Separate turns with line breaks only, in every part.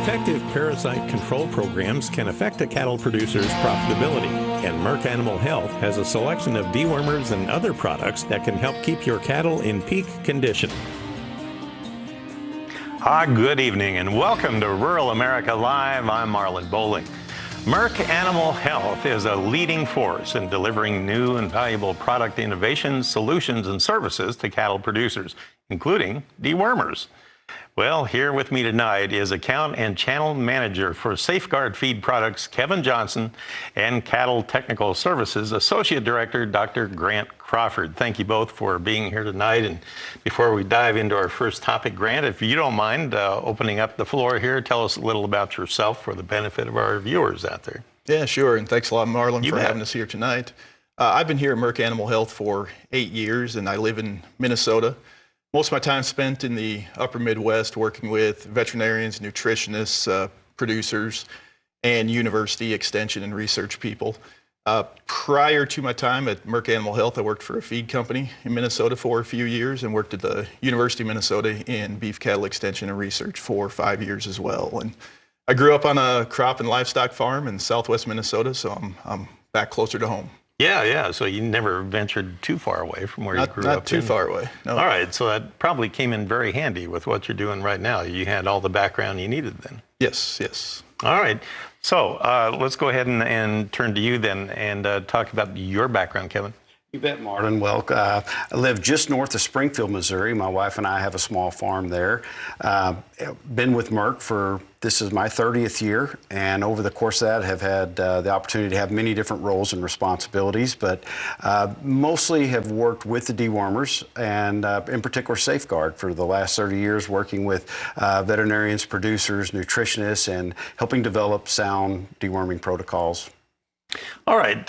Effective parasite control programs can affect a cattle producer's profitability, and Merck Animal Health has a selection of dewormers and other products that can help keep your cattle in peak condition. Good evening and welcome to Rural America Live. I'm Marlon Bowling. Merck Animal Health is a leading force in delivering new and valuable product innovations, solutions, and services to cattle producers, including dewormers. Well, here with me tonight is Account and Channel Manager for Safeguard Feed Products, Kevin Johnson, and Cattle Technical Services Associate Director, Dr. Grant Crawford. Thank you both for being here tonight. And before we dive into our first topic, Grant, if you don't mind opening up the floor here, tell us a little about yourself for the benefit of our viewers out there.
Yeah, sure. And thanks a lot, Marlon, for having us here tonight. I've been here at Merck Animal Health for 8 years, and I live in Minnesota. Most of my time spent in the upper Midwest working with veterinarians, nutritionists, producers, and university extension and research people. Prior to my time at Merck Animal Health, I worked for a feed company in Minnesota for a few years and worked at the University of Minnesota in beef cattle extension and research for 5 years as well. And I grew up on a crop and livestock farm in southwest Minnesota, so I'm back closer to home.
Yeah. So you never ventured too far away from where you grew up.
Not too far away, no.
All right, so that probably came in very handy with what you're doing right now. You had all the background you needed then.
Yes.
All right, so let's go ahead and turn to you then and talk about your background, Kevin.
You bet, Martin. Well, I live just north of Springfield, Missouri. My wife and I have a small farm there. Been with Merck for, this is my 30th year, and over the course of that have had the opportunity to have many different roles and responsibilities, but mostly have worked with the dewormers and in particular Safeguard for the last 30 years, working with veterinarians, producers, nutritionists, and helping develop sound deworming protocols.
All right,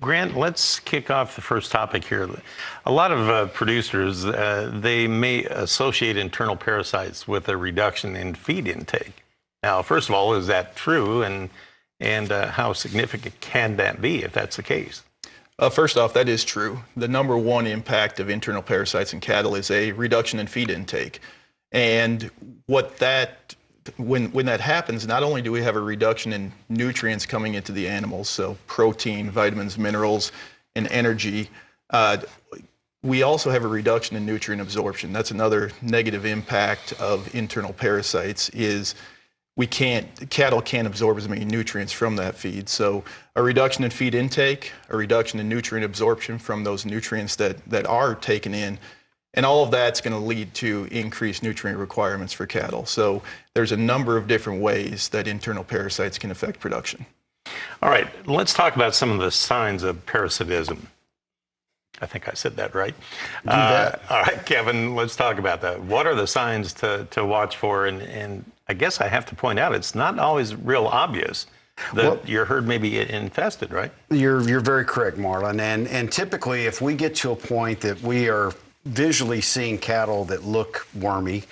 Grant, let's kick off the first topic here. A lot of producers, they may associate internal parasites with a reduction in feed intake. Now, first of all, is that true, and how significant can that be if that's the case?
First off, that is true. The number one impact of internal parasites in cattle is a reduction in feed intake. And when that happens, not only do we have a reduction in nutrients coming into the animals, so protein, vitamins, minerals, and energy, we also have a reduction in nutrient absorption. That's another negative impact of internal parasites is cattle can't absorb as many nutrients from that feed. So a reduction in feed intake, a reduction in nutrient absorption from those nutrients that are taken in, and all of that's going to lead to increased nutrient requirements for cattle. So there's a number of different ways that internal parasites can affect production.
All right, let's talk about some of the signs of parasitism. I think I said that right.
Do that.
All right, Kevin, let's talk about that. What are the signs to watch for? And I guess I have to point out, it's not always real obvious that your herd may be infested, right?
You're very correct, Marlon. And typically, if we get to a point that we are visually seeing cattle that look wormy,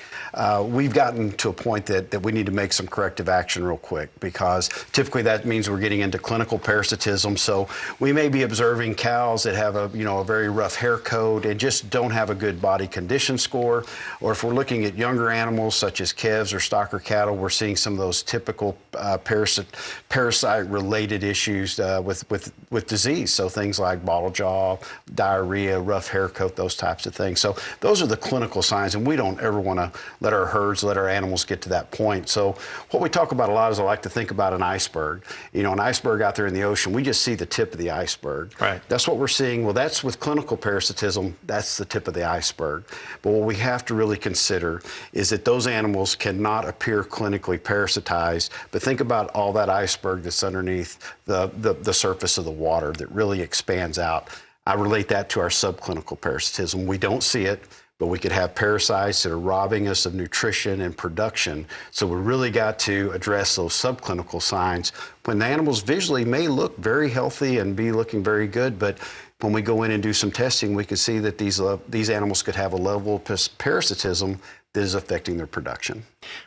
we've gotten to a point that we need to make some corrective action real quick, because typically that means we're getting into clinical parasitism. So we may be observing cows that have a very rough hair coat and just don't have a good body condition score. Or if we're looking at younger animals such as calves or stocker cattle, we're seeing some of those typical parasite related issues with disease. So things like bottle jaw, diarrhea, rough hair coat, those types of things. So those are the clinical signs, and we don't ever want to let our herds, let our animals get to that point. So what we talk about a lot is I like to think about an iceberg. An iceberg out there in the ocean, we just see the tip of the iceberg.
Right.
That's what we're seeing. Well, that's with clinical parasitism, that's the tip of the iceberg. But what we have to really consider is that those animals cannot appear clinically parasitized, but think about all that iceberg that's underneath the surface of the water that really expands out. I relate that to our subclinical parasitism. We don't see it, but we could have parasites that are robbing us of nutrition and production. So we really got to address those subclinical signs when the animals visually may look very healthy and be looking very good, but when we go in and do some testing, we can see that these animals could have a level of parasitism that is affecting their production.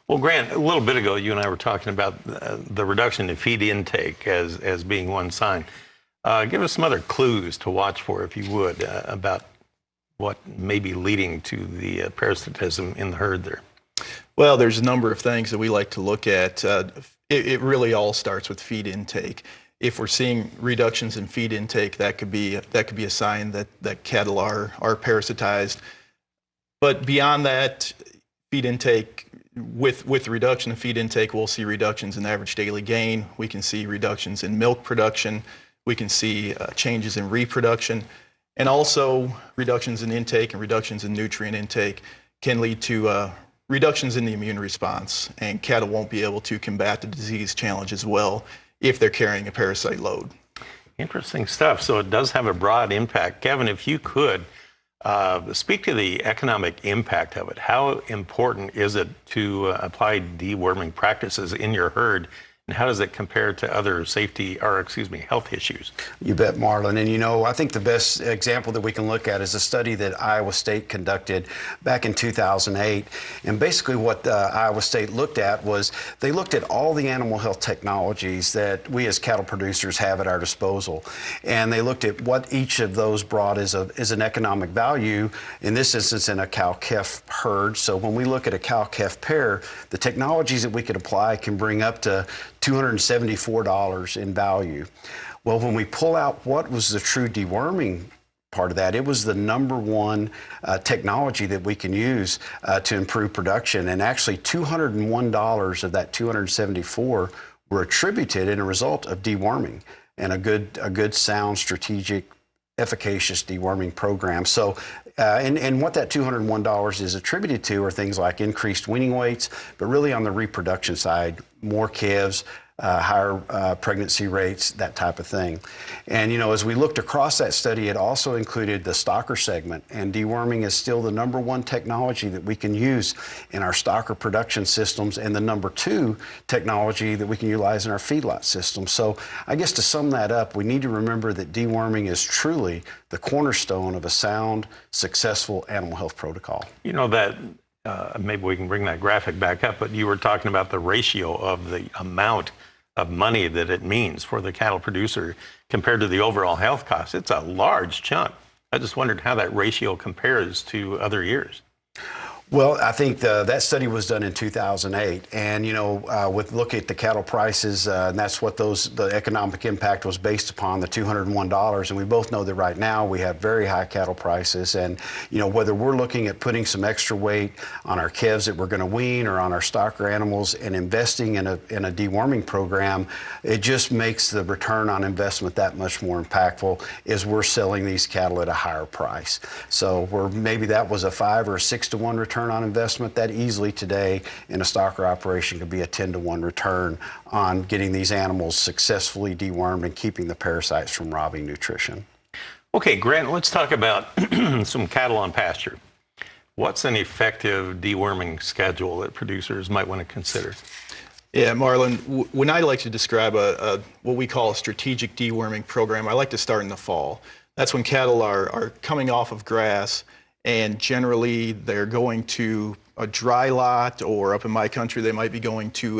Well, Grant, a little bit ago, you and I were talking about the reduction in feed intake as being one sign. Give us some other clues to watch for, if you would, about what may be leading to the parasitism in the herd there.
Well, there's a number of things that we like to look at. It really all starts with feed intake. If we're seeing reductions in feed intake, that could be a sign that cattle are parasitized. But beyond that, feed intake, with reduction in feed intake, we'll see reductions in average daily gain. We can see reductions in milk production. We can see changes in reproduction, and also reductions in intake and reductions in nutrient intake can lead to reductions in the immune response, and cattle won't be able to combat the disease challenge as well if they're carrying a parasite load.
Interesting stuff. So it does have a broad impact. Kevin, if you could speak to the economic impact of it. How important is it to apply deworming practices in your herd? And how does it compare to other health issues?
You bet, Marlon. And I think the best example that we can look at is a study that Iowa State conducted back in 2008. And basically what Iowa State looked at was they looked at all the animal health technologies that we as cattle producers have at our disposal. And they looked at what each of those brought as an economic value, in this instance in a cow-calf herd. So when we look at a cow-calf pair, the technologies that we could apply can bring up to $274 in value. Well, when we pull out what was the true deworming part of that, it was the number one technology that we can use to improve production. And actually $201 of that $274 were attributed in a result of deworming and a good sound, strategic, efficacious deworming program. So and what that $201 is attributed to are things like increased weaning weights, but really on the reproduction side, more calves, higher pregnancy rates, that type of thing. And as we looked across that study, it also included the stocker segment, and deworming is still the number one technology that we can use in our stocker production systems and the number two technology that we can utilize in our feedlot system. So I guess to sum that up, we need to remember that deworming is truly the cornerstone of a sound, successful animal health protocol.
Maybe we can bring that graphic back up, but you were talking about the ratio of the amount of money that it means for the cattle producer compared to the overall health costs. It's a large chunk. I just wondered how that ratio compares to other years.
Well, I think that study was done in 2008, and with look at the cattle prices, and that's what the economic impact was based upon, the $201. And we both know that right now we have very high cattle prices, and whether we're looking at putting some extra weight on our calves that we're going to wean or on our stocker animals and investing in a deworming program, it just makes the return on investment that much more impactful as we're selling these cattle at a higher price. So maybe that was a 5 or a 6 to 1 return on investment, that easily today in a stocker operation could be a 10 to 1 return on getting these animals successfully dewormed and keeping the parasites from robbing nutrition.
Okay, Grant, let's talk about some cattle on pasture. What's an effective deworming schedule that producers might want to consider?
Yeah, Marlon, when I like to describe what we call a strategic deworming program, I like to start in the fall. That's when cattle are coming off of grass, and generally they're going to a dry lot, or up in my country they might be going to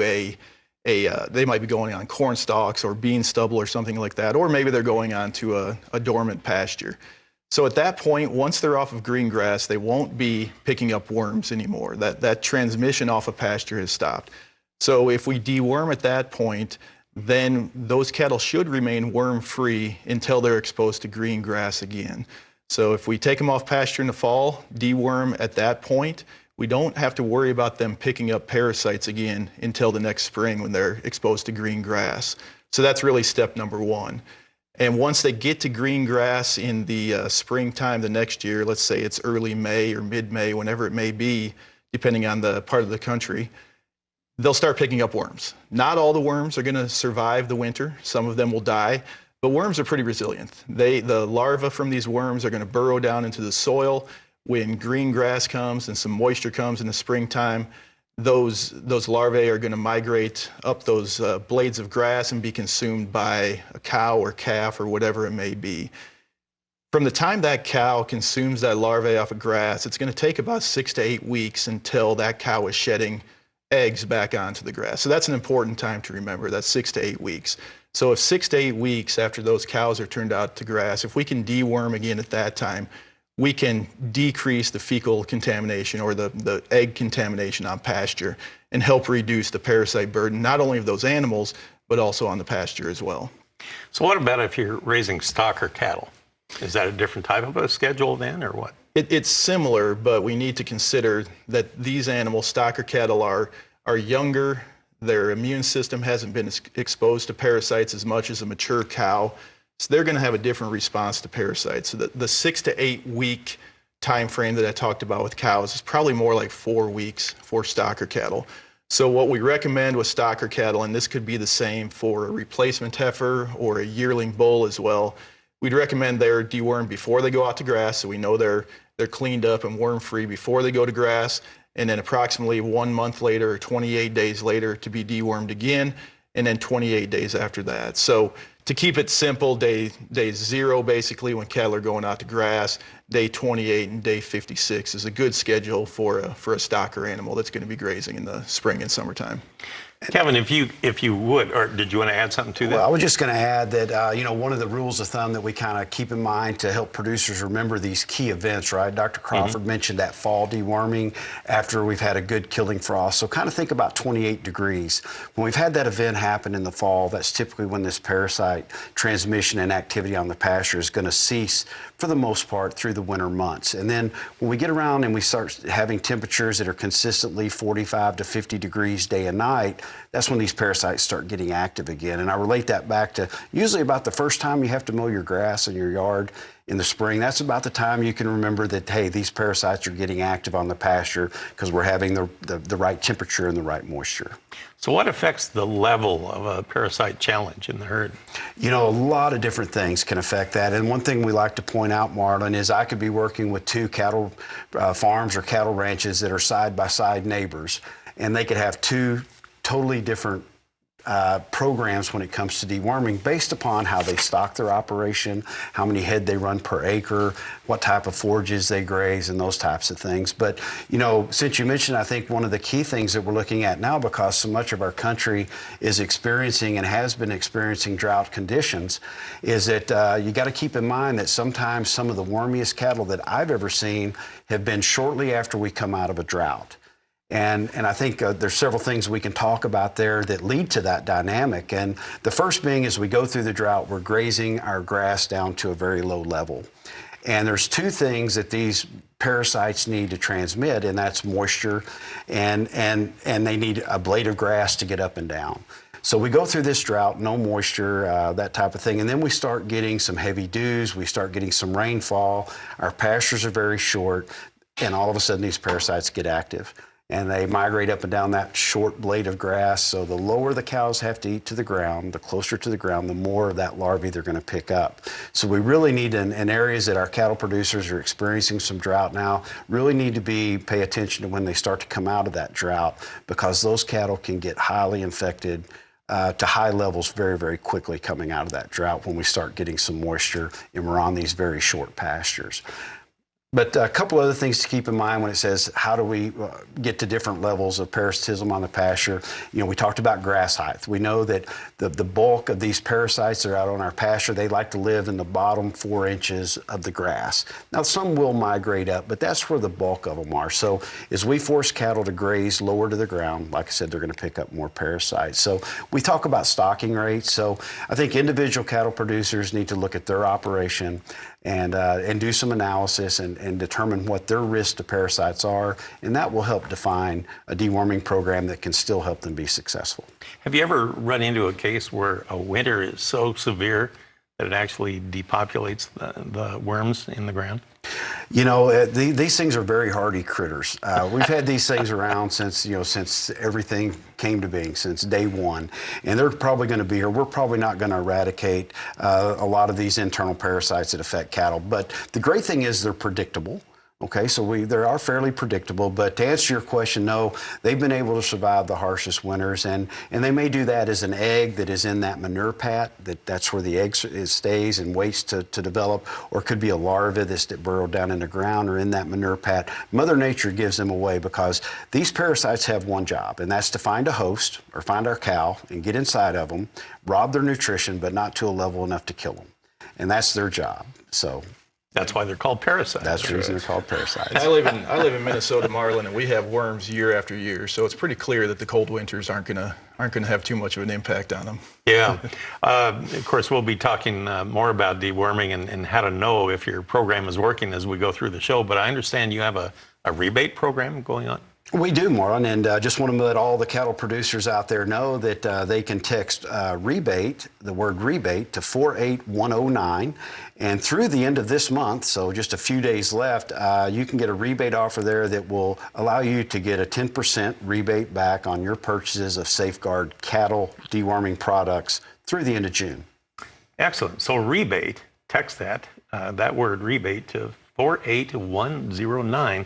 they might be going on corn stalks or bean stubble or something like that, or maybe they're going on to a dormant pasture. So at that point, once they're off of green grass, they won't be picking up worms anymore. That transmission off of pasture has stopped. So if we deworm at that point, then those cattle should remain worm-free until they're exposed to green grass again. So if we take them off pasture in the fall, deworm at that point, we don't have to worry about them picking up parasites again until the next spring when they're exposed to green grass. So that's really step number one. And once they get to green grass in the springtime the next year, let's say it's early May or mid-May, whenever it may be, depending on the part of the country, they'll start picking up worms. Not all the worms are going to survive the winter. Some of them will die. But worms are pretty resilient. The larvae from these worms are going to burrow down into the soil. When green grass comes and some moisture comes in the springtime, those larvae are going to migrate up those blades of grass and be consumed by a cow or calf or whatever it may be. From the time that cow consumes that larvae off of grass, it's going to take about 6 to 8 weeks until that cow is shedding eggs back onto the grass. So that's an important time to remember, that's 6 to 8 weeks. So if 6 to 8 weeks after those cows are turned out to grass, if we can deworm again at that time, we can decrease the fecal contamination or the egg contamination on pasture and help reduce the parasite burden, not only of those animals, but also on the pasture as well.
So what about if you're raising stock or cattle? Is that a different type of a schedule then, or what?
It's similar, but we need to consider that these animals, stock or cattle, are younger. Their immune system hasn't been exposed to parasites as much as a mature cow. So they're going to have a different response to parasites. So the 6 to 8 week time frame that I talked about with cows is probably more like 4 weeks for stock or cattle. So what we recommend with stock or cattle, and this could be the same for a replacement heifer or a yearling bull as well, we'd recommend they're dewormed before they go out to grass, so we know they're cleaned up and worm-free before they go to grass, and then approximately 1 month later or 28 days later to be dewormed again, and then 28 days after that. So to keep it simple, day 0 basically when cattle are going out to grass, day 28 and day 56 is a good schedule for a stocker animal that's going to be grazing in the spring and summertime.
Kevin, if you would, or did you want to add something to that?
Well, I was just going to add that, one of the rules of thumb that we kind of keep in mind to help producers remember these key events, right? Dr. Crawford mentioned that fall deworming after we've had a good killing frost. So kind of think about 28 degrees. When we've had that event happen in the fall, that's typically when this parasite transmission and activity on the pasture is going to cease for the most part through the winter months. And then when we get around and we start having temperatures that are consistently 45 to 50 degrees day and night, that's when these parasites start getting active again. And I relate that back to usually about the first time you have to mow your grass in your yard in the spring. That's about the time you can remember that, hey, these parasites are getting active on the pasture because we're having the right temperature and the right moisture.
So what affects the level of a parasite challenge in the herd?
A lot of different things can affect that. And one thing we like to point out, Marlon, is I could be working with 2 cattle farms or cattle ranches that are side-by-side neighbors, and they could have 2 totally different programs when it comes to deworming based upon how they stock their operation, how many head they run per acre, what type of forages they graze, and those types of things. But, since you mentioned, I think one of the key things that we're looking at now, because so much of our country is experiencing and has been experiencing drought conditions, is that you got to keep in mind that sometimes some of the wormiest cattle that I've ever seen have been shortly after we come out of a drought. And I think there's several things we can talk about there that lead to that dynamic. And the first being, as we go through the drought, we're grazing our grass down to a very low level. And there's 2 things that these parasites need to transmit, and that's moisture and they need a blade of grass to get up and down. So we go through this drought, no moisture, that type of thing, and then we start getting some heavy dews, we start getting some rainfall, our pastures are very short, and all of a sudden these parasites get active. And they migrate up and down that short blade of grass. So the lower the cows have to eat to the ground, the closer to the ground, the more of that larvae they're going to pick up. So we really need, in areas that our cattle producers are experiencing some drought now, really need to pay attention to when they start to come out of that drought, because those cattle can get highly infected to high levels very, very quickly coming out of that drought when we start getting some moisture and we're on these very short pastures. But a couple other things to keep in mind when it says how do we get to different levels of parasitism on the pasture. We talked about grass height. We know that the bulk of these parasites that are out on our pasture, they like to live in the bottom 4 inches of the grass. Now, some will migrate up, but that's where the bulk of them are. So as we force cattle to graze lower to the ground, like I said, they're going to pick up more parasites. So we talk about stocking rates. So I think individual cattle producers need to look at their operation and do some analysis and determine what their risk to parasites are, and that will help define a deworming program that can still help them be successful.
Have you ever run into a case where a winter is so severe that it actually depopulates the worms in the ground?
These things are very hardy critters. We've had these things around since everything came to being, since day one. And they're probably going to be here. We're probably not going to eradicate a lot of these internal parasites that affect cattle. But the great thing is they're predictable. Okay, so they are fairly predictable, but to answer your question, no, they've been able to survive the harshest winters, and they may do that as an egg that is in that manure pat, that's where the egg stays and waits to develop, or it could be a larva that's burrowed down in the ground or in that manure pat. Mother Nature gives them away because these parasites have one job, and that's to find a host or find our cow and get inside of them, rob their nutrition, but not to a level enough to kill them. And that's their job. So
That's why they're called parasites.
That's the reason they're called parasites.
I live in Minnesota, Marlin, and we have worms year after year. So it's pretty clear that the cold winters aren't gonna have too much of an impact on them.
Yeah. Of course, we'll be talking more about deworming and how to know if your program is working as we go through the show. But I understand you have a rebate program going on.
We do, Marlon, and just want to let all the cattle producers out there know that they can text rebate, the word rebate, to 48109. And through the end of this month, so just a few days left, you can get a rebate offer there that will allow you to get a 10% rebate back on your purchases of Safeguard cattle deworming products through the end of June.
Excellent. So rebate, text that word rebate to 48109.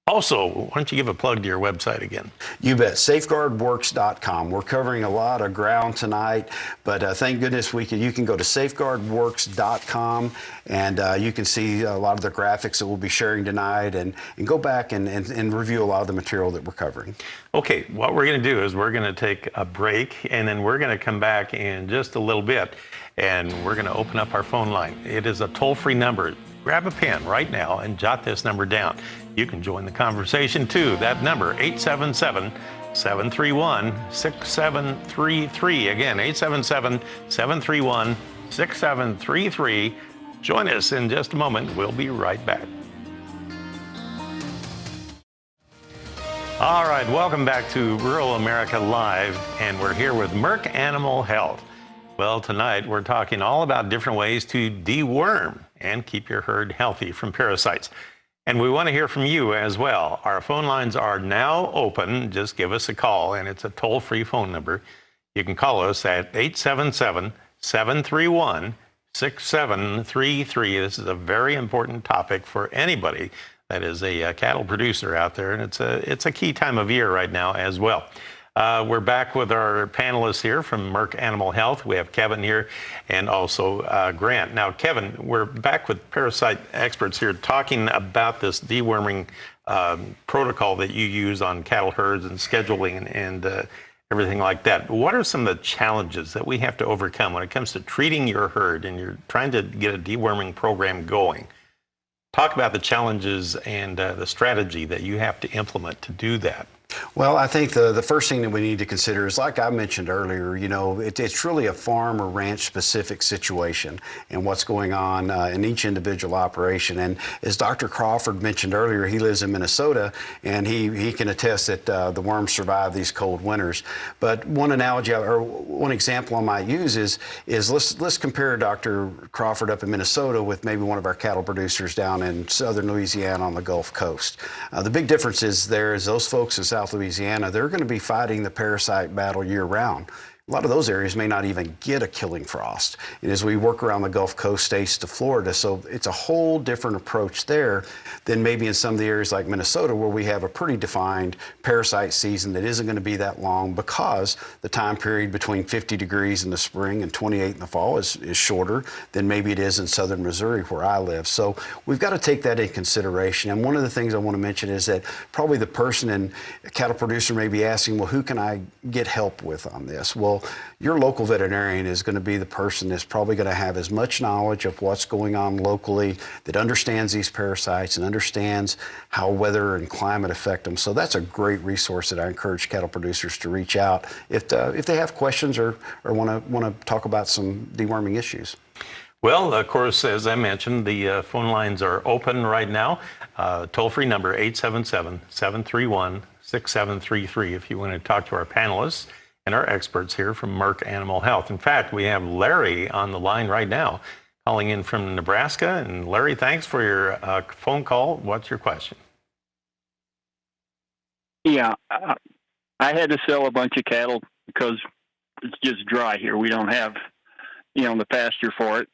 Also, why don't you give a plug to your website again?
You bet. SafeguardWorks.com. We're covering a lot of ground tonight, but thank goodness you can go to SafeguardWorks.com and you can see a lot of the graphics that we'll be sharing tonight and go back and review a lot of the material that we're covering.
Okay, what we're going to do is we're going to take a break and then we're going to come back in just a little bit and we're going to open up our phone line. It is a toll-free number. Grab a pen right now and jot this number down. You can join the conversation too. That number, 877-731-6733. Again, 877-731-6733. Join us in just a moment. We'll be right back. All right, welcome back to Rural America Live, and we're here with Merck Animal Health. Well, tonight we're talking all about different ways to deworm and keep your herd healthy from parasites. And we want to hear from you as well. Our phone lines are now open. Just give us a call, and it's a toll-free phone number. You can call us at 877-731-6733. This is a very important topic for anybody that is a cattle producer out there, and it's a key time of year right now as well. We're back with our panelists here from Merck Animal Health. We have Kevin here and also Grant. Now, Kevin, we're back with parasite experts here talking about this deworming protocol that you use on cattle herds and scheduling and everything like that. What are some of the challenges that we have to overcome when it comes to treating your herd and you're trying to get a deworming program going? Talk about the challenges and the strategy that you have to implement to do that.
Well, I think the first thing that we need to consider is, like I mentioned earlier, it's really a farm or ranch specific situation and what's going on in each individual operation. And as Dr. Crawford mentioned earlier, he lives in Minnesota and he can attest that the worms survive these cold winters. But one analogy or one example I might use is let's compare Dr. Crawford up in Minnesota with maybe one of our cattle producers down in southern Louisiana on the Gulf Coast. The big difference is those folks in South Louisiana, they're going to be fighting the parasite battle year round. A lot of those areas may not even get a killing frost. And as we work around the Gulf Coast states to Florida, so it's a whole different approach there than maybe in some of the areas like Minnesota where we have a pretty defined parasite season that isn't going to be that long because the time period between 50 degrees in the spring and 28 in the fall is shorter than maybe it is in southern Missouri where I live. So we've got to take that in consideration. And one of the things I want to mention is that probably the person and cattle producer may be asking, well, who can I get help with on this? Well, your local veterinarian is going to be the person that's probably going to have as much knowledge of what's going on locally, that understands these parasites and understands how weather and climate affect them. So that's a great resource that I encourage cattle producers to reach out if they have questions or want to talk about some deworming issues.
Well, of course, as I mentioned, the phone lines are open right now. Toll-free number 877-731-6733 if you want to talk to our panelists and our experts here from Merck Animal Health. In fact, we have Larry on the line right now, calling in from Nebraska. And Larry, thanks for your phone call. What's your question?
Yeah, I had to sell a bunch of cattle because it's just dry here. We don't have, the pasture for it.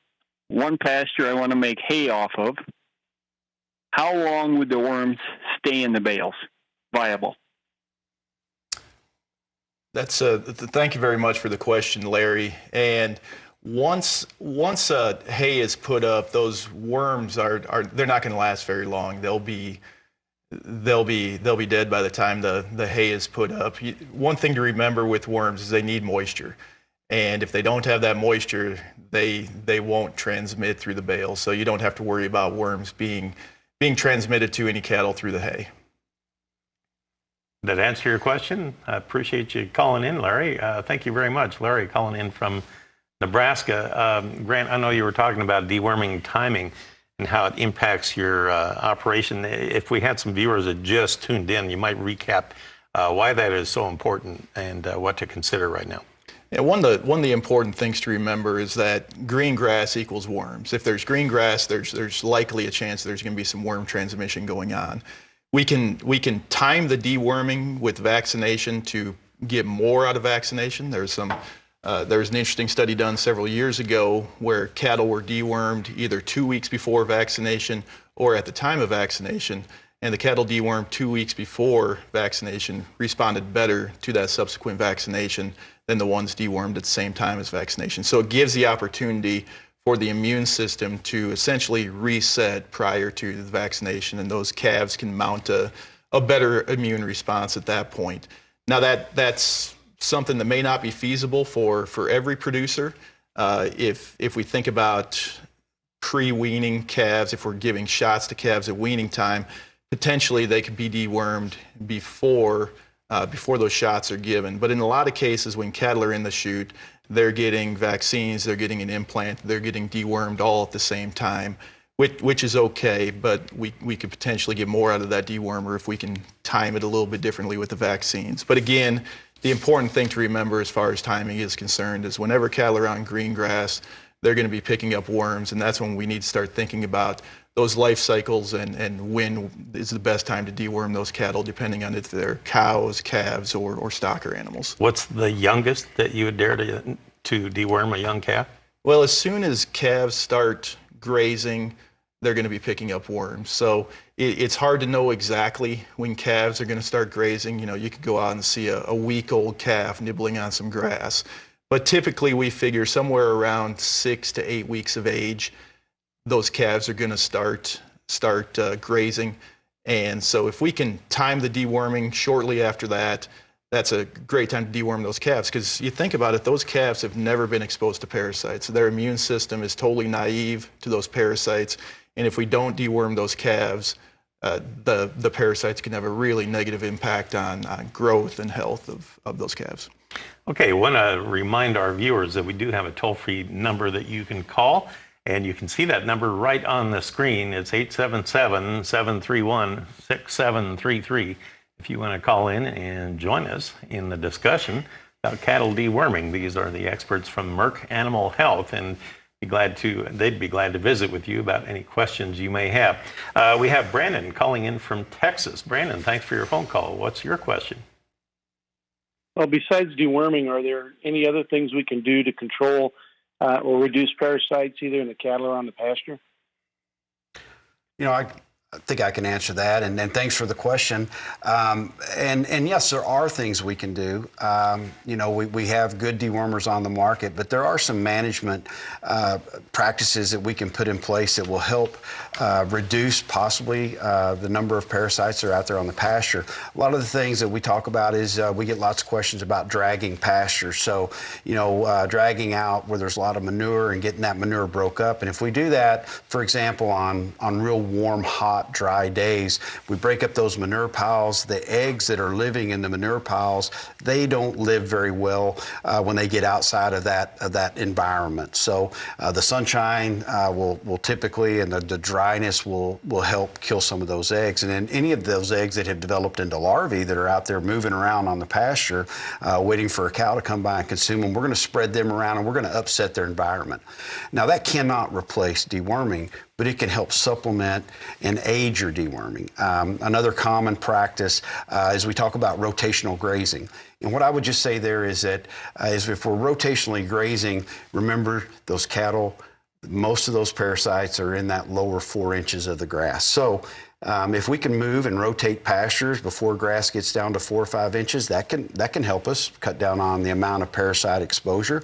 One pasture I want to make hay off of. How long would the worms stay in the bales viable?
That's thank you very much for the question, Larry. And once hay is put up, those worms they're not going to last very long. They'll be dead by the time the hay is put up. One thing to remember with worms is they need moisture. And if they don't have that moisture, they won't transmit through the bales. So you don't have to worry about worms being transmitted to any cattle through the hay.
Did that answer your question? I appreciate you calling in, Larry. Thank you very much. Larry calling in from Nebraska. Grant, I know you were talking about deworming timing and how it impacts your operation. If we had some viewers that just tuned in, you might recap why that is so important and what to consider right now.
Yeah, one of the important things to remember is that green grass equals worms. If there's green grass, there's likely a chance there's going to be some worm transmission going on. We can time the deworming with vaccination to get more out of vaccination. There's an interesting study done several years ago where cattle were dewormed either 2 weeks before vaccination or at the time of vaccination, and the cattle dewormed 2 weeks before vaccination responded better to that subsequent vaccination than the ones dewormed at the same time as vaccination. So it gives the opportunity for the immune system to essentially reset prior to the vaccination, and those calves can mount a better immune response at that point. Now that's something that may not be feasible for every producer. If we think about pre-weaning calves, if we're giving shots to calves at weaning time, potentially they could be dewormed before those shots are given. But in a lot of cases, when cattle are in the chute, they're getting vaccines, they're getting an implant, they're getting dewormed all at the same time, which is okay, but we could potentially get more out of that dewormer if we can time it a little bit differently with the vaccines. But again, the important thing to remember as far as timing is concerned is whenever cattle are on green grass, they're going to be picking up worms, and that's when we need to start thinking about those life cycles and when is the best time to deworm those cattle, depending on if they're cows, calves, or stocker animals.
What's the youngest that you would dare to deworm a young calf?
Well, as soon as calves start grazing, they're going to be picking up worms. So it's hard to know exactly when calves are going to start grazing. You know, you could go out and see a week-old calf nibbling on some grass. But typically we figure somewhere around 6 to 8 weeks of age, those calves are going to start grazing. And so if we can time the deworming shortly after that, that's a great time to deworm those calves, because you think about it, those calves have never been exposed to parasites. Their immune system is totally naive to those parasites. And if we don't deworm those calves, the parasites can have a really negative impact on growth and health of those calves.
Okay, I want to remind our viewers that we do have a toll-free number that you can call. And you can see that number right on the screen. It's 877-731-6733. If you want to call in and join us in the discussion about cattle deworming. These are the experts from Merck Animal Health, and they'd be glad to visit with you about any questions you may have. We have Brandon calling in from Texas. Brandon, thanks for your phone call. What's your question?
Well, besides deworming, are there any other things we can do to control or reduce parasites either in the cattle or on the pasture?
You know, I think I can answer that, and thanks for the question. And yes, there are things we can do. You know, we have good dewormers on the market, but there are some management practices that we can put in place that will help reduce possibly the number of parasites that are out there on the pasture. A lot of the things that we talk about is we get lots of questions about dragging pasture. So, you know, dragging out where there's a lot of manure and getting that manure broke up. And if we do that, for example, on real warm, hot, dry days, we break up those manure piles. The eggs that are living in the manure piles, they don't live very well when they get outside of that environment. So the sunshine will typically, and the dryness will help kill some of those eggs. And then any of those eggs that have developed into larvae that are out there moving around on the pasture, waiting for a cow to come by and consume them, we're going to spread them around and we're going to upset their environment. Now that cannot replace deworming, but it can help supplement and aid your deworming. Another common practice is we talk about rotational grazing. And what I would just say there is that is if we're rotationally grazing, remember those cattle, most of those parasites are in that lower 4 inches of the grass. So If we can move and rotate pastures before grass gets down to 4 or 5 inches, that can help us cut down on the amount of parasite exposure.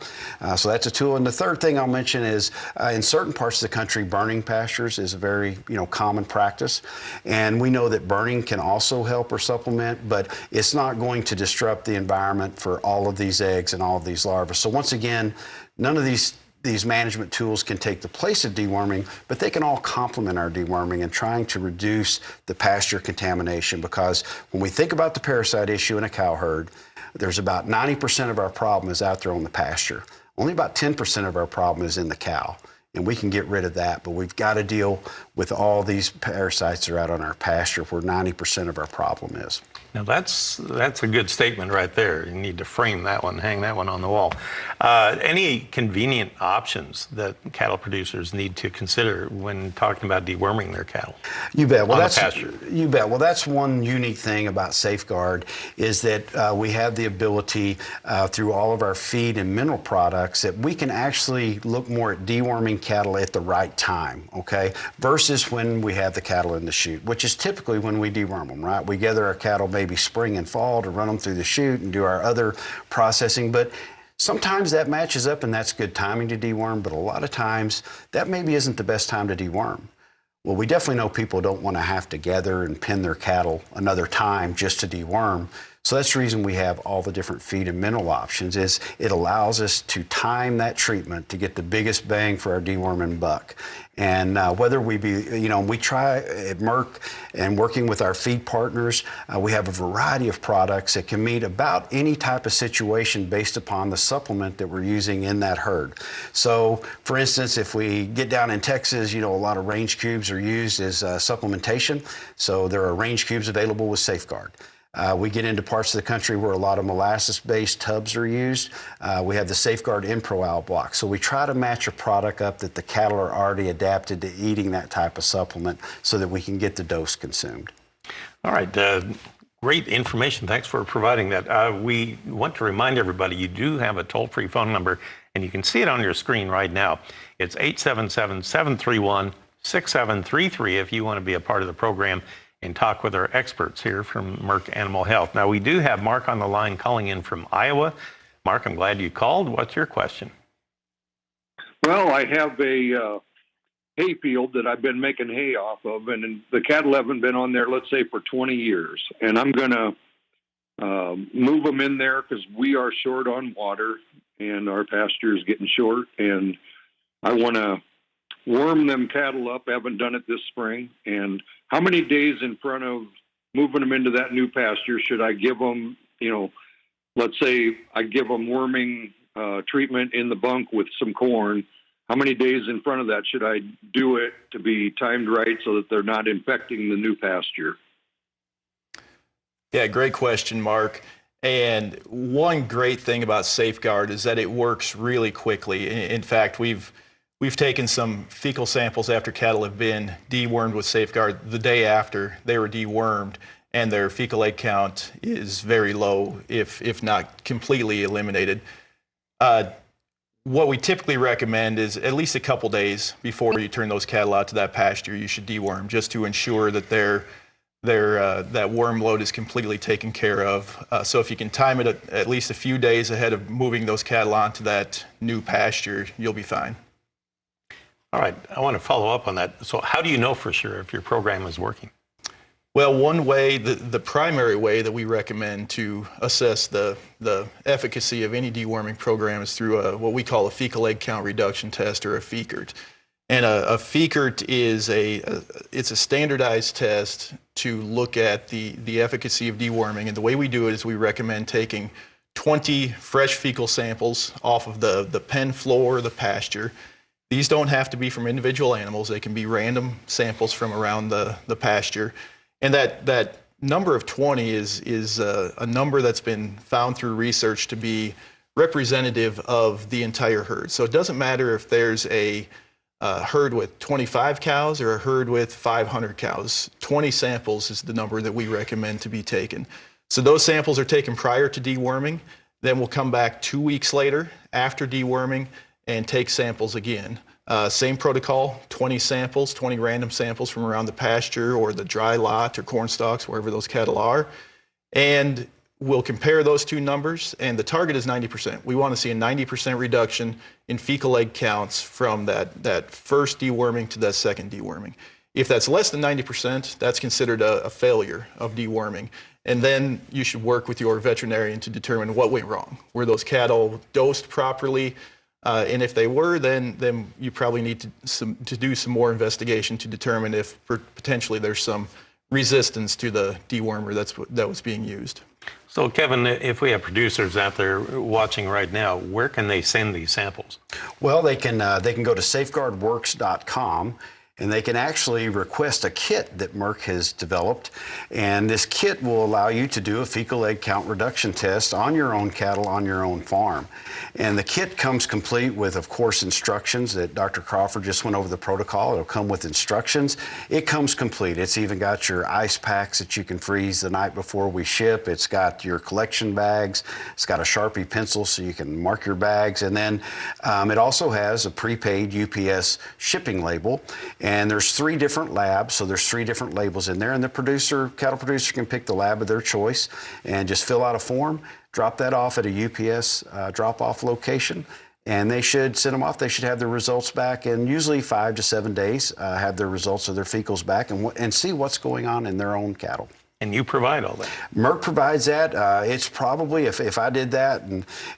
So that's a tool. And the third thing I'll mention is in certain parts of the country, burning pastures is a very common practice. And we know that burning can also help or supplement, but it's not going to disrupt the environment for all of these eggs and all of these larvae. So once again, none of these management tools can take the place of deworming, but they can all complement our deworming and trying to reduce the pasture contamination, because when we think about the parasite issue in a cow herd, there's about 90% of our problem is out there on the pasture. Only about 10% of our problem is in the cow, and we can get rid of that, but we've got to deal with all these parasites that are out on our pasture where 90% of our problem is.
Now that's a good statement right there. You need to frame that one, hang that one on the wall. Any convenient options that cattle producers need to consider when talking about deworming their cattle?
You bet. Well,
You bet.
Well, that's one unique thing about Safeguard is that we have the ability through all of our feed and mineral products that we can actually look more at deworming cattle at the right time, okay, versus when we have the cattle in the chute, which is typically when we deworm them, right? We gather our cattle maybe spring and fall to run them through the chute and do our other processing, but sometimes that matches up and that's good timing to deworm, but a lot of times that maybe isn't the best time to deworm. Well, we definitely know people don't want to have to gather and pen their cattle another time just to deworm. So that's the reason we have all the different feed and mineral options, is it allows us to time that treatment to get the biggest bang for our deworming buck. And whether we be, we try at Merck and working with our feed partners, we have a variety of products that can meet about any type of situation based upon the supplement that we're using in that herd. So for instance, if we get down in Texas, a lot of range cubes are used as supplementation. So there are range cubes available with Safeguard. We get into parts of the country where a lot of molasses-based tubs are used. We have the Safeguard Impro block. So we try to match a product up that the cattle are already adapted to eating that type of supplement so that we can get the dose consumed.
All right. Great information. Thanks for providing that. We want to remind everybody you do have a toll-free phone number, and you can see it on your screen right now. It's 877-731-6733 if you want to be a part of the program and talk with our experts here from Merck Animal Health. Now, we do have Mark on the line calling in from Iowa. Mark, I'm glad you called. What's your question?
Well, I have a hay field that I've been making hay off of, and the cattle haven't been on there, let's say, for 20 years. And I'm going to move them in there because we are short on water, and our pasture is getting short, and I want to worm them cattle up. I haven't done it this spring. And how many days in front of moving them into that new pasture should I give them, let's say I give them worming treatment in the bunk with some corn. How many days in front of that should I do it to be timed right so that they're not infecting the new pasture?
Yeah, great question, Mark. And one great thing about Safeguard is that it works really quickly. In fact, we've taken some fecal samples after cattle have been dewormed with Safeguard the day after they were dewormed, and their fecal egg count is very low, if not completely eliminated. What we typically recommend is at least a couple days before you turn those cattle out to that pasture, you should deworm, just to ensure that that worm load is completely taken care of. So if you can time it at least a few days ahead of moving those cattle onto that new pasture, you'll be fine.
All right, I want to follow up on that. So how do you know for sure if your program is working?
Well, one way, the primary way that we recommend to assess the efficacy of any deworming program is through what we call a fecal egg count reduction test, or a FECRT. And a FECRT is it's a standardized test to look at the efficacy of deworming. And the way we do it is we recommend taking 20 fresh fecal samples off of the pen floor or the pasture. These don't have to be from individual animals. They can be random samples from around the pasture. And that number of 20 is a number that's been found through research to be representative of the entire herd. So it doesn't matter if there's a herd with 25 cows or a herd with 500 cows. 20 samples is the number that we recommend to be taken. So those samples are taken prior to deworming. Then we'll come back 2 weeks later after deworming and take samples again. Same protocol, 20 samples, 20 random samples from around the pasture or the dry lot or corn stalks, wherever those cattle are. And we'll compare those two numbers, and the target is 90%. We want to see a 90% reduction in fecal egg counts from that first deworming to that second deworming. If that's less than 90%, that's considered a failure of deworming. And then you should work with your veterinarian to determine what went wrong. Were those cattle dosed properly? And if they were, then you probably need to do some more investigation to determine if potentially there's some resistance to the dewormer that was being used.
So, Kevin, if we have producers out there watching right now, where can they send these samples?
Well, they can go to safeguardworks.com. And they can actually request a kit that Merck has developed. And this kit will allow you to do a fecal egg count reduction test on your own cattle on your own farm. And the kit comes complete with, of course, instructions that Dr. Crawford just went over the protocol. It'll come with instructions. It comes complete. It's even got your ice packs that you can freeze the night before we ship. It's got your collection bags. It's got a Sharpie pencil so you can mark your bags. And then it also has a prepaid UPS shipping label. And there's 3 different labs, so there's 3 different labels in there, and the cattle producer can pick the lab of their choice and just fill out a form, drop that off at a UPS drop-off location, and they should send them off. They should have their results back in usually 5 to 7 days, have their results of their fecals back and see what's going on in their own cattle.
And you provide all that?
Merck provides that. It's probably, if I did that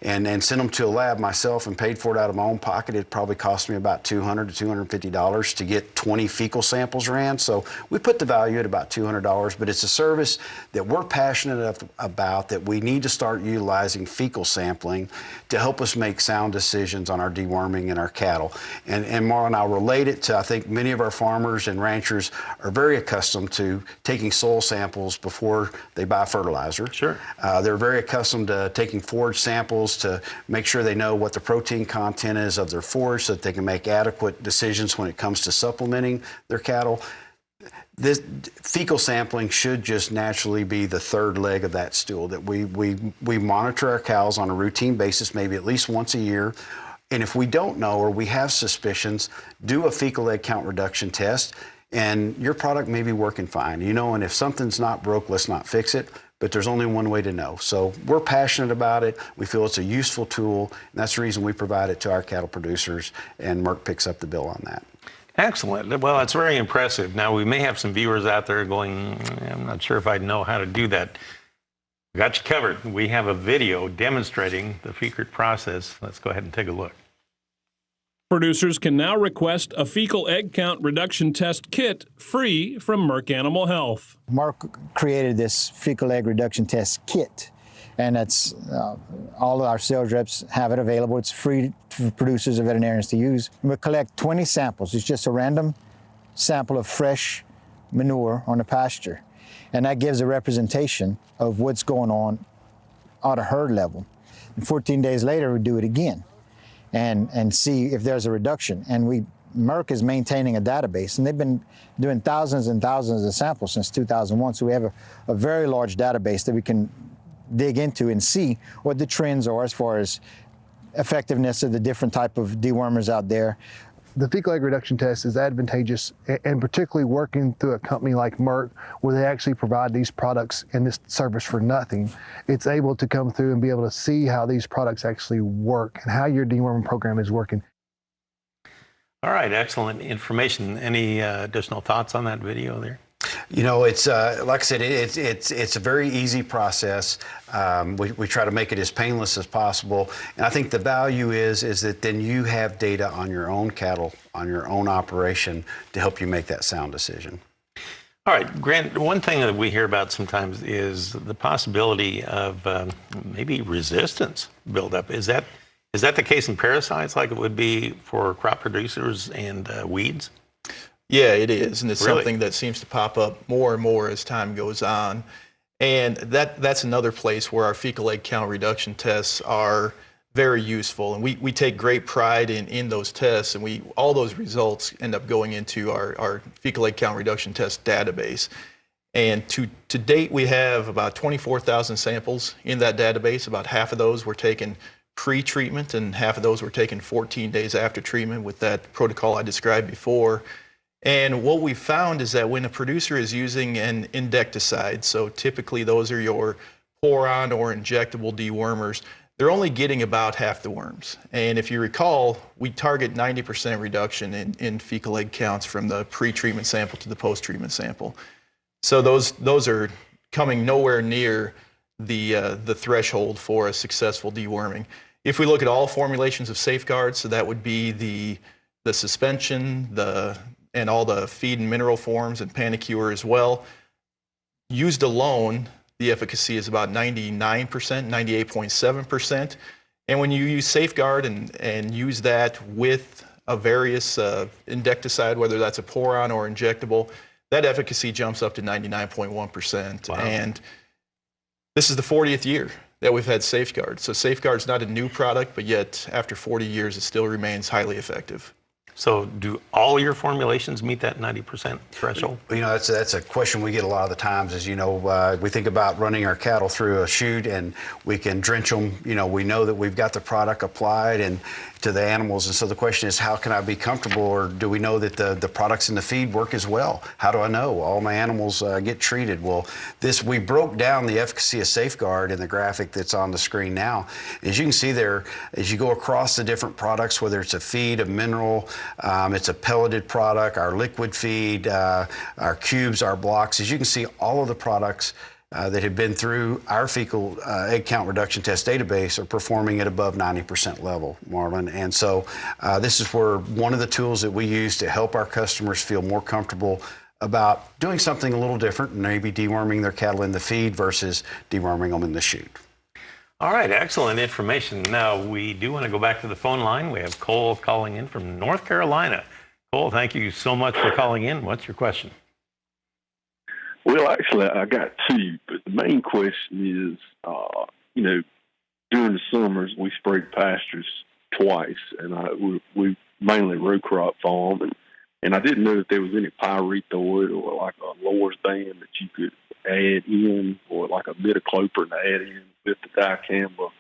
and sent them to a lab myself and paid for it out of my own pocket, it'd probably cost me about $200 to $250 to get 20 fecal samples ran. So we put the value at about $200, but it's a service that we're passionate about, that we need to start utilizing fecal sampling to help us make sound decisions on our deworming and our cattle. And Marlon, I'll relate it to, I think many of our farmers and ranchers are very accustomed to taking soil samples before they buy fertilizer.
Sure.
They're very accustomed to taking forage samples to make sure they know what the protein content is of their forage so that they can make adequate decisions when it comes to supplementing their cattle. This fecal sampling should just naturally be the third leg of that stool, that we monitor our cows on a routine basis, maybe at least once a year. And if we don't know or we have suspicions, do a fecal egg count reduction test. And your product may be working fine, and if something's not broke, let's not fix it, but there's only one way to know. So we're passionate about it. We feel it's a useful tool, and that's the reason we provide it to our cattle producers, and Merck picks up the bill on that.
Excellent. Well, it's very impressive. Now, we may have some viewers out there going, I'm not sure if I know how to do that. We got you covered. We have a video demonstrating the secret process. Let's go ahead and take a look.
Producers can now request a fecal egg count reduction test kit free from Merck Animal Health.
Merck created this fecal egg reduction test kit, and that's all of our sales reps have it available. It's free for producers and veterinarians to use. We collect 20 samples. It's just a random sample of fresh manure on the pasture, and that gives a representation of what's going on at a herd level. And 14 days later, we do it again and see if there's a reduction. And Merck is maintaining a database, and they've been doing thousands and thousands of samples since 2001. So we have a very large database that we can dig into and see what the trends are as far as effectiveness of the different type of dewormers out there.
The fecal egg reduction test is advantageous, and particularly working through a company like Merck, where they actually provide these products and this service for nothing. It's able to come through and be able to see how these products actually work and how your deworming program is working.
All right, excellent information. Any additional thoughts on that video there?
It's like I said, it's a very easy process. We try to make it as painless as possible, and I think the value is that then you have data on your own cattle, on your own operation, to help you make that sound decision.
All right, Grant, one thing that we hear about sometimes is the possibility of maybe resistance buildup. Is that the case in parasites like it would be for crop producers and weeds?
Yeah, it is, and it's
Really?
something that seems to pop up more and more as time goes on. And that's another place where our fecal egg count reduction tests are very useful, and we take great pride in those tests, and all those results end up going into our fecal egg count reduction test database. And to date, we have about 24,000 samples in that database. About half of those were taken pre-treatment, and half of those were taken 14 days after treatment with that protocol I described before. And what we found is that when a producer is using an insecticide, so typically those are your pour-on or injectable dewormers, they're only getting about half the worms. And if you recall, we target 90% reduction in fecal egg counts from the pre-treatment sample to the post-treatment sample. So those are coming nowhere near the threshold for a successful deworming. If we look at all formulations of Safeguard, so that would be the suspension, and all the feed and mineral forms and Panicure as well, used alone, the efficacy is about 99%, 98.7%. And when you use Safeguard and use that with a various insecticide, whether that's a pour-on or injectable, that efficacy jumps up to 99.1%. Wow. And this is the 40th year that we've had Safeguard. So Safeguard's not a new product, but yet after 40 years, it still remains highly effective.
So do all your formulations meet that 90% threshold?
You know, that's a question we get a lot of the times is, you know, we think about running our cattle through a chute and we can drench them. You know, we know that we've got the product applied and to the animals. And so the question is, how can I be comfortable, or do we know that the products in the feed work as well? How do I know all my animals get treated? Well, we broke down the efficacy of Safeguard in the graphic that's on the screen now. As you can see there, as you go across the different products, whether it's a feed, a mineral, it's a pelleted product, our liquid feed, our cubes, our blocks, as you can see, all of the products that have been through our fecal egg count reduction test database are performing at above 90% level, Marlon. And so this is where one of the tools that we use to help our customers feel more comfortable about doing something a little different, maybe deworming their cattle in the feed versus deworming them in the chute.
All right, excellent information. Now, we do want to go back to the phone line. We have Cole calling in from North Carolina. Cole, thank you so much for calling in. What's your question?
Well, actually, I got two, but the main question is, you know, during the summers, we sprayed pastures twice, and we mainly row crop farm, and I didn't know that there was any pyrethroid or like a lorazepam that you could add in, or like a midacloprid to add in with the dicamba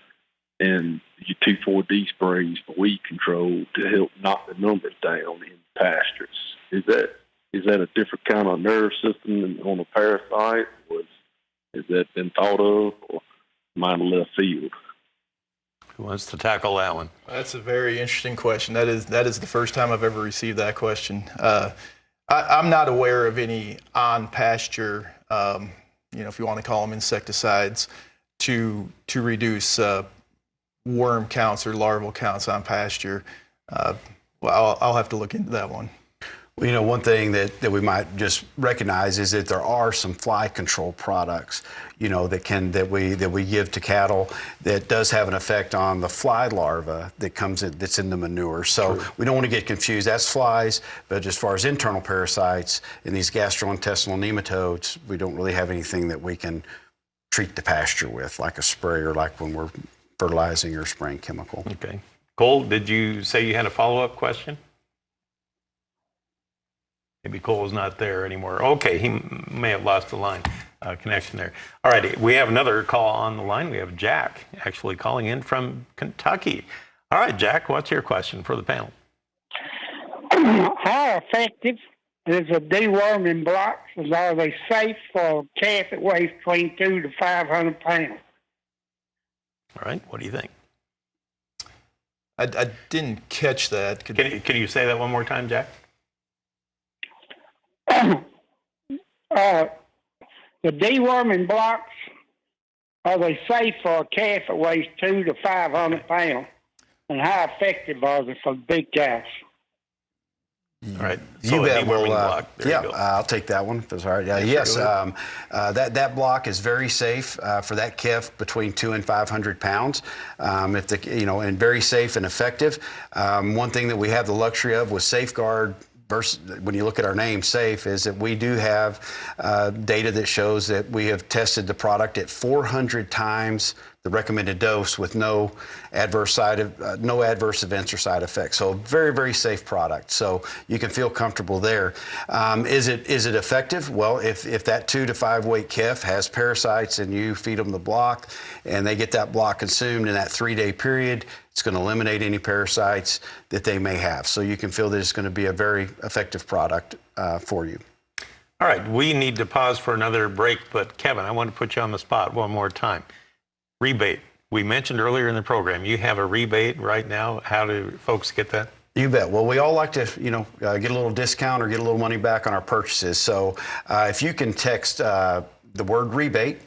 and your 2,4-D sprays for weed control to help knock the numbers down in pastures. Is that a different kind of nerve system on a parasite? Has that been thought of, or am I in left field?
Who wants to tackle that one?
That's a very interesting question. That is the first time I've ever received that question. I'm not aware of any on-pasture, you know, if you want to call them insecticides, to reduce worm counts or larval counts on pasture. Well, I'll have to look into that one.
Well, you know, one thing that we might just recognize is that there are some fly control products, you know, that we give to cattle that does have an effect on the fly larva that's in the manure. So True. We don't want to get confused. That's flies, but as far as internal parasites and these gastrointestinal nematodes, we don't really have anything that we can treat the pasture with, like a spray or like when we're fertilizing or spraying chemical.
Okay. Cole, did you say you had a follow-up question? Maybe Cole's not there anymore. Okay, he may have lost the line connection there. All right, we have another call on the line. We have Jack actually calling in from Kentucky. All right, Jack, what's your question for the panel?
How effective is a deworming block? Are they safe for a calf that weighs between 200 to 500 pounds?
All right, what do you think?
I didn't catch that.
Can you say that one more time, Jack?
The deworming blocks, are they safe for a calf that weighs 200 to 500 pounds? And how effective are they for big calves?
All right.
So you bet.
Block.
I'll take that one. If it's all right. Yes. That block is very safe for that calf between 200 and 500 pounds. And very safe and effective. One thing that we have the luxury of with Safeguard, when you look at our name, Safe, is that we do have data that shows that we have tested the product at 400 times the recommended dose with no adverse events or side effects. So very, very safe product. So you can feel comfortable there. Is it effective? Well, if that 2 to 5 weight calf has parasites and you feed them the block and they get that block consumed in that 3-day period, it's going to eliminate any parasites that they may have. So you can feel that it's going to be a very effective product for you.
All right, we need to pause for another break, but Kevin, I want to put you on the spot one more time. Rebate. We mentioned earlier in the program, you have a rebate right now. How do folks get that?
You bet. Well, we all like to, get a little discount or get a little money back on our purchases. So if you can text the word rebate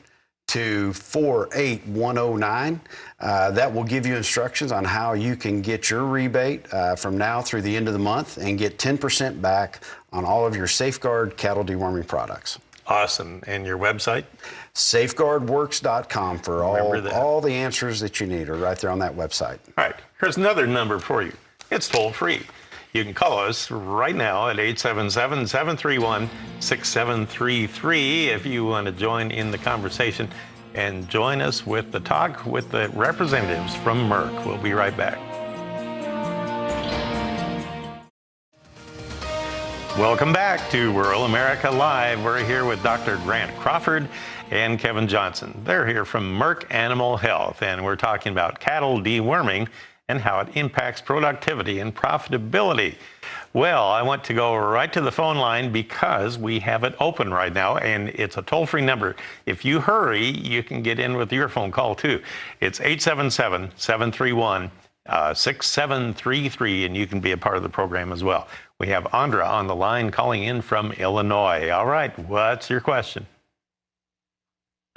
to 48109, that will give you instructions on how you can get your rebate from now through the end of the month and get 10% back on all of your Safeguard cattle deworming products.
Awesome. And your website?
Safeguardworks.com for all the answers that you need are right there on that website.
All right. Here's another number for you. It's toll free. You can call us right now at 877-731-6733 if you want to join in the conversation and join us with the talk with the representatives from Merck. We'll be right back. Welcome back to Rural America Live. We're here with Dr. Grant Crawford and Kevin Johnson. They're here from Merck Animal Health, and we're talking about cattle deworming and how it impacts productivity and profitability. Well, I want to go right to the phone line because we have it open right now, and it's a toll-free number. If you hurry, you can get in with your phone call too. It's 877-731-6733, and you can be a part of the program as well. We have Andra on the line calling in from Illinois. All right, what's your question?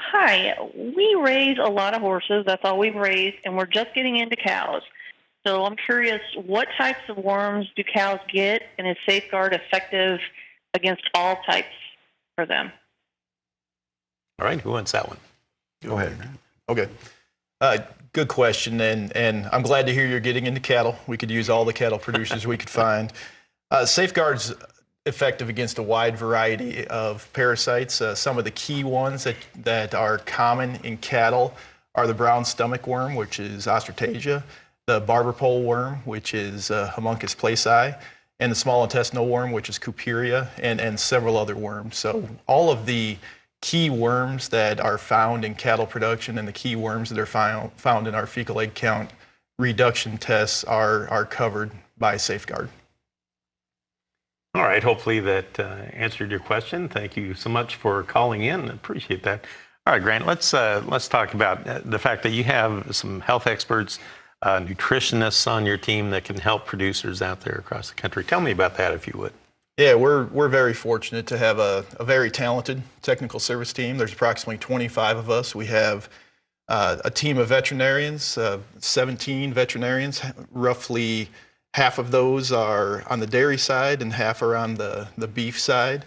Hi, we raise a lot of horses. That's all we've raised, and we're just getting into cows. So I'm curious, what types of worms do cows get, and is Safeguard effective against all types for them?
All right, who wants that one?
Go ahead. Okay. Good question, and I'm glad to hear you're getting into cattle. We could use all the cattle producers we could find. Safeguard's effective against a wide variety of parasites. Some of the key ones that are common in cattle are the brown stomach worm, which is Ostratagia, the barber pole worm, which is Homunculus placei, and the small intestinal worm, which is Cuperia, and several other worms. So all of the key worms that are found in cattle production and the key worms that are found in our fecal egg count reduction tests are covered by Safeguard.
All right, hopefully that answered your question. Thank you so much for calling in. Appreciate that. All right, Grant, let's talk about the fact that you have some health experts, nutritionists on your team that can help producers out there across the country. Tell me about that, if you would.
Yeah, we're very fortunate to have a very talented technical service team. There's approximately 25 of us. We have a team of veterinarians, 17 veterinarians. Roughly half of those are on the dairy side and half are on the beef side.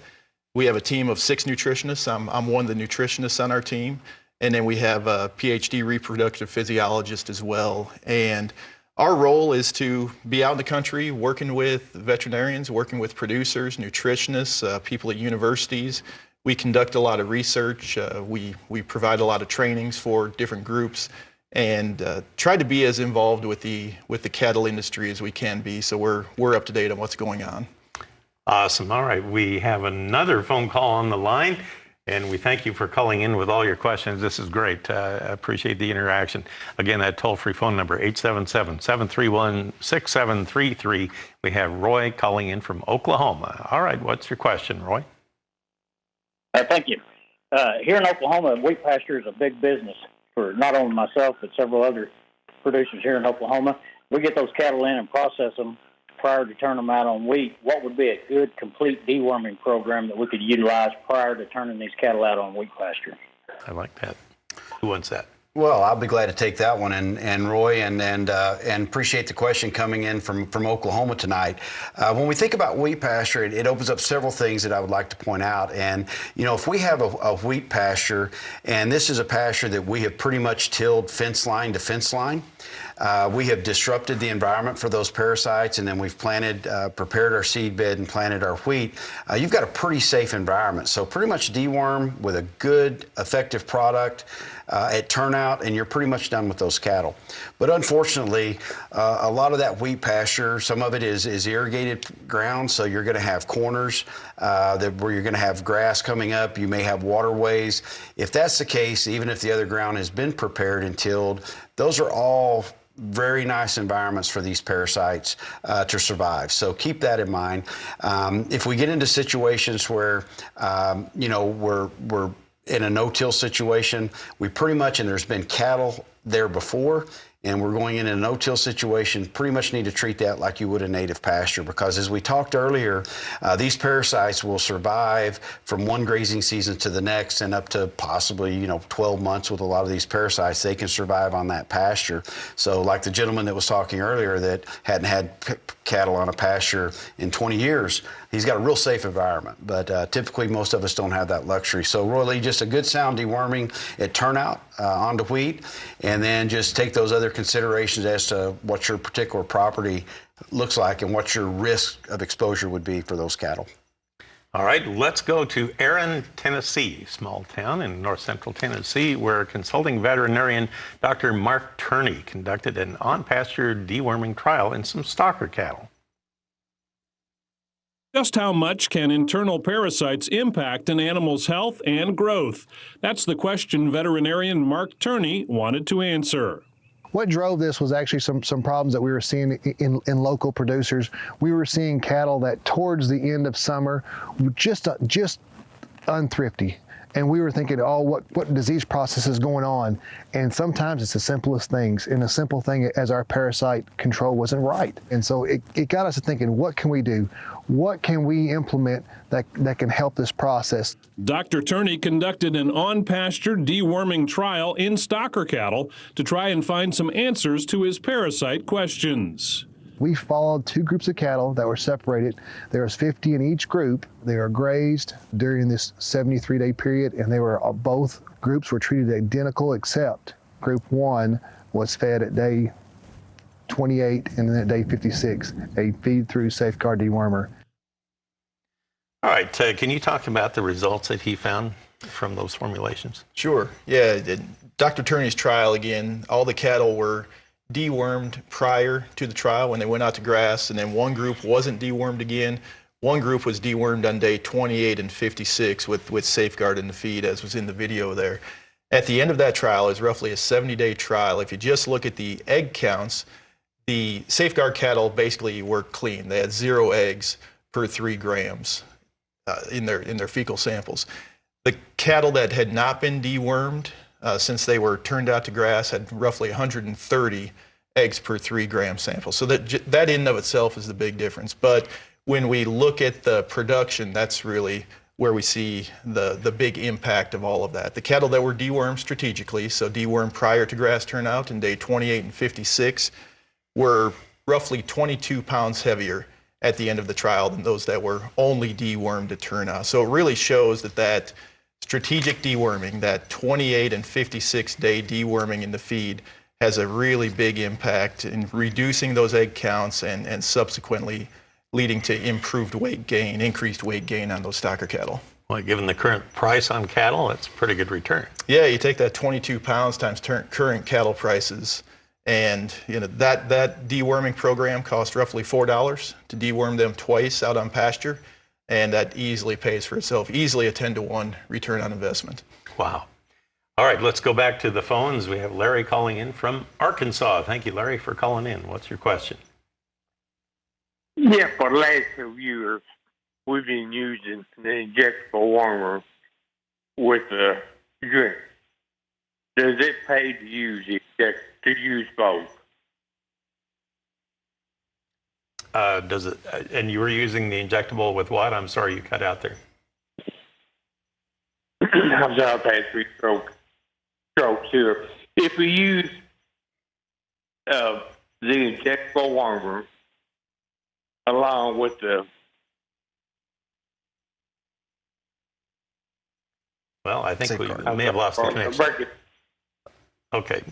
We have a team of 6 nutritionists. I'm one of the nutritionists on our team. And then we have a PhD reproductive physiologist as well. And our role is to be out in the country working with veterinarians, working with producers, nutritionists, people at universities. We conduct a lot of research. We provide a lot of trainings for different groups and try to be as involved with the cattle industry as we can be. So we're up to date on what's going on.
Awesome. All right. We have another phone call on the line. And we thank you for calling in with all your questions. This is great. I appreciate the interaction. Again, that toll-free phone number, 877-731-6733. We have Roy calling in from Oklahoma. All right, what's your question, Roy?
Thank you. Here in Oklahoma, wheat pasture is a big business for not only myself, but several other producers here in Oklahoma. We get those cattle in and process them prior to turning them out on wheat. What would be a good, complete deworming program that we could utilize prior to turning these cattle out on wheat pasture?
I like that. Who wants that?
Well, I'll be glad to take that one, and Roy, and appreciate the question coming in from Oklahoma tonight. When we think about wheat pasture, it opens up several things that I would like to point out. And if we have a wheat pasture, and this is a pasture that we have pretty much tilled fence line to fence line, we have disrupted the environment for those parasites, and then we've prepared our seed bed and planted our wheat. You've got a pretty safe environment. So pretty much deworm with a good, effective product at turnout. turnout, and you're pretty much done with those cattle. But unfortunately, a lot of that wheat pasture, some of it is irrigated ground, so you're going to have corners where you're going to have grass coming up. You may have waterways. If that's the case, even if the other ground has been prepared and tilled, those are all very nice environments for these parasites to survive. So keep that in mind. If we get into situations where, we're in a no-till situation, we pretty much, and there's been cattle there before, and we're going in a no-till situation, pretty much need to treat that like you would a native pasture, because as we talked earlier, these parasites will survive from one grazing season to the next, and up to possibly 12 months with a lot of these parasites. They can survive on that pasture. So like the gentleman that was talking earlier that hadn't had cattle on a pasture in 20 years, he's got a real safe environment, but typically most of us don't have that luxury. So Roy Lee, just a good sound deworming at turnout onto wheat, and then just take those other considerations as to what your particular property looks like and what your risk of exposure would be for those cattle.
All right, let's go to Erin, Tennessee, small town in north central Tennessee, where consulting veterinarian Dr. Mark Turney conducted an on-pasture deworming trial in some stocker cattle.
Just how much can internal parasites impact an animal's health and growth? That's the question veterinarian Mark Turney wanted to answer.
What drove this was actually some problems that we were seeing in local producers. We were seeing cattle that towards the end of summer were just unthrifty. And we were thinking, oh, what disease process is going on? And sometimes it's the simplest things. And the simple thing as our parasite control wasn't right. And so it got us to thinking, what can we do? What can we implement that can help this process?
Dr. Turney conducted an on-pasture deworming trial in stocker cattle to try and find some answers to his parasite questions.
We followed two groups of cattle that were separated. There was 50 in each group. They were grazed during this 73-day period, and both groups were treated identical, except group 1 was fed at day 28 and then at day 56, a feed-through safeguard dewormer.
All right, can you talk about the results that he found from those formulations?
Sure. Yeah, Dr. Turney's trial, again, all the cattle were dewormed prior to the trial when they went out to grass, and then one group wasn't dewormed again. One group was dewormed on day 28 and 56 with safeguard in the feed, as was in the video there. At the end of that trial, is roughly a 70-day trial. If you just look at the egg counts, the safeguard cattle basically were clean. They had 0 eggs per 3 grams in their fecal samples. The cattle that had not been dewormed, since they were turned out to grass, had roughly 130 eggs per 3 gram sample. So that in and of itself is the big difference. But when we look at the production, that's really where we see the big impact of all of that. The cattle that were dewormed strategically, so dewormed prior to grass turnout in day 28 and 56, were roughly 22 pounds heavier at the end of the trial than those that were only dewormed at turnout. So it really shows that strategic deworming, that 28 and 56 day deworming in the feed, has a really big impact in reducing those egg counts and subsequently leading to improved weight gain, increased weight gain on those stocker cattle.
Well, given the current price on cattle, that's a pretty good return.
Yeah, you take that 22 pounds times current cattle prices, and that deworming program cost roughly $4 to deworm them twice out on pasture. And that easily pays for itself, easily a 10-to-1 return on investment.
Wow. All right, let's go back to the phones. We have Larry calling in from Arkansas. Thank you, Larry, for calling in. What's your question?
Yeah, for the last few years, we've been using the injectable wormer with the drink. Does it pay to use both?
Does it? And you were using the injectable with what? I'm sorry, you cut out there.
I'm sorry, I've had 3 strokes here. If we use the injectable wormer along with the...
Well, I think we may have lost the connection. Okay.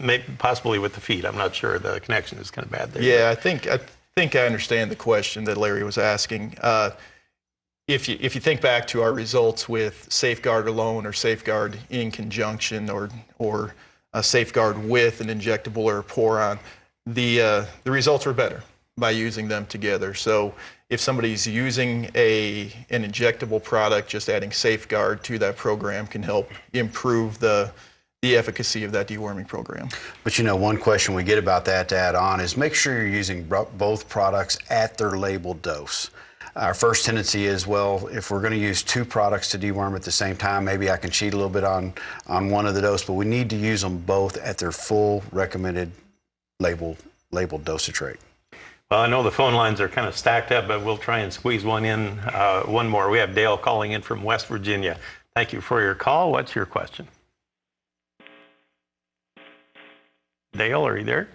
Maybe possibly with the feed. I'm not sure. The connection is kind of bad there.
Yeah, I think I understand the question that Larry was asking. If you think back to our results with Safeguard alone or Safeguard in conjunction or Safeguard with an injectable or a pour-on, the results were better by using them together. So if somebody's using an injectable product, just adding Safeguard to that program can help improve the efficacy of that deworming program.
But one question we get about that to add on is make sure you're using both products at their labeled dose. Our first tendency is, well, if we're going to use 2 products to deworm at the same time, maybe I can cheat a little bit on one of the dose, but we need to use them both at their full recommended labeled dosage rate.
Well, I know the phone lines are kind of stacked up, but we'll try and squeeze one in, one more. We have Dale calling in from West Virginia. Thank you for your call. What's your question? Dale, are you there?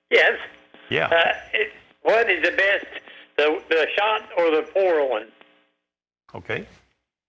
Yes.
Yeah.
What is the best, the shot or the pour one?
Okay.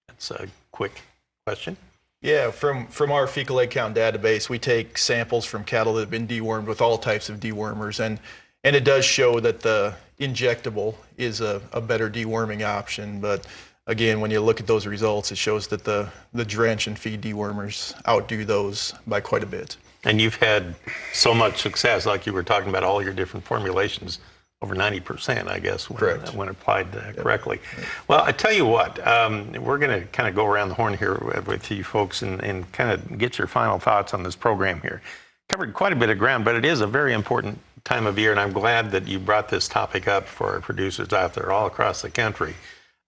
That's a quick question.
Yeah, from our fecal egg count database, we take samples from cattle that have been dewormed with all types of dewormers, and it does show that the injectable is a better deworming option. But again, when you look at those results, it shows that the drench and feed dewormers outdo those by quite a bit.
And you've had so much success, like you were talking about all your different formulations, over 90%, I guess, when applied correctly. Yep. Well, I tell you what, we're going to kind of go around the horn here with you folks and kind of get your final thoughts on this program here. Covered quite a bit of ground, but it is a very important time of year, and I'm glad that you brought this topic up for our producers out there all across the country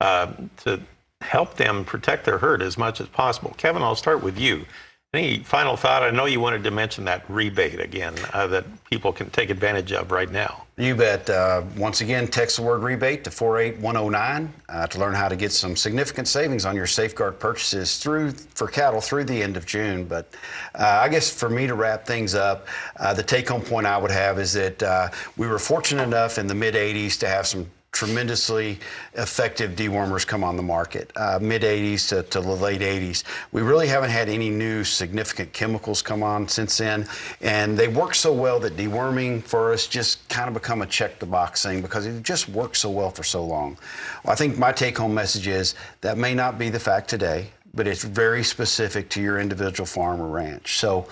to help them protect their herd as much as possible. Kevin, I'll start with you. Any final thought? I know you wanted to mention that rebate again that people can take advantage of right now.
You bet. Once again, text the word rebate to 48109 to learn how to get some significant savings on your Safeguard purchases for cattle through the end of June. But I guess for me to wrap things up, the take-home point I would have is that we were fortunate enough in the mid-'80s to have some tremendously effective dewormers come on the market, mid-'80s to the late '80s. We really haven't had any new significant chemicals come on since then, and they work so well that deworming for us just kind of become a check-the-box thing because it just works so well for so long. Well, I think my take-home message is that may not be the fact today, but it's very specific to your individual farm or ranch. So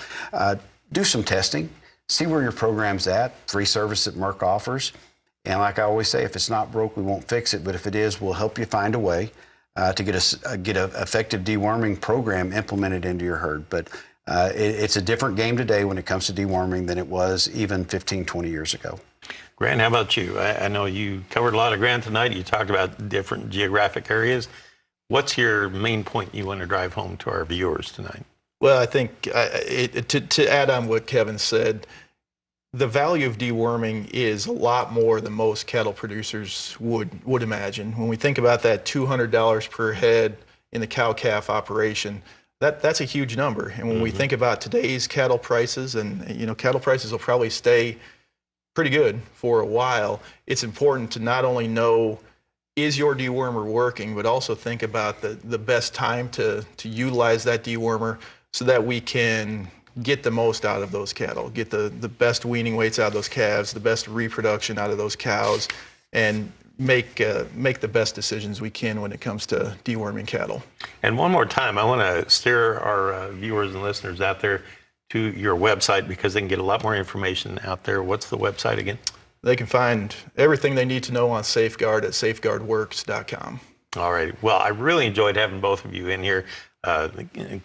do some testing, see where your program's at, free service that Merck offers. And like I always say, if it's not broke, we won't fix it. But if it is, we'll help you find a way to get an effective deworming program implemented into your herd. But it's a different game today when it comes to deworming than it was even 15, 20 years ago.
Grant, how about you? I know you covered a lot of ground tonight. You talked about different geographic areas. What's your main point you want to drive home to our viewers tonight?
Well, I think to add on what Kevin said, the value of deworming is a lot more than most cattle producers would imagine. When we think about that $200 per head in the cow-calf operation, that's a huge number. And when we think about today's cattle prices, and cattle prices will probably stay pretty good for a while, it's important to not only know, is your dewormer working, but also think about the best time to utilize that dewormer so that we can get the most out of those cattle, get the best weaning weights out of those calves, the best reproduction out of those cows, and make the best decisions we can when it comes to deworming cattle.
And one more time, I want to steer our viewers and listeners out there to your website because they can get a lot more information out there. What's the website again?
They can find everything they need to know on Safeguard at safeguardworks.com.
All right. Well, I really enjoyed having both of you in here.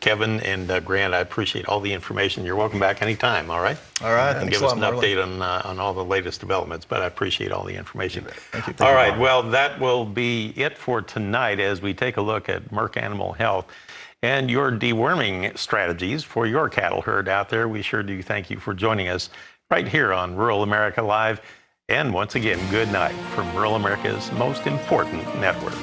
Kevin and Grant, I appreciate all the information. You're welcome back anytime, all right?
All right.
And give us an update on all the latest developments, but I appreciate all the information.
Thank you.
All right, well, that will be it for tonight as we take a look at Merck Animal Health and your deworming strategies for your cattle herd out there. We sure do thank you for joining us right here on Rural America Live. And once again, good night from Rural America's most important network.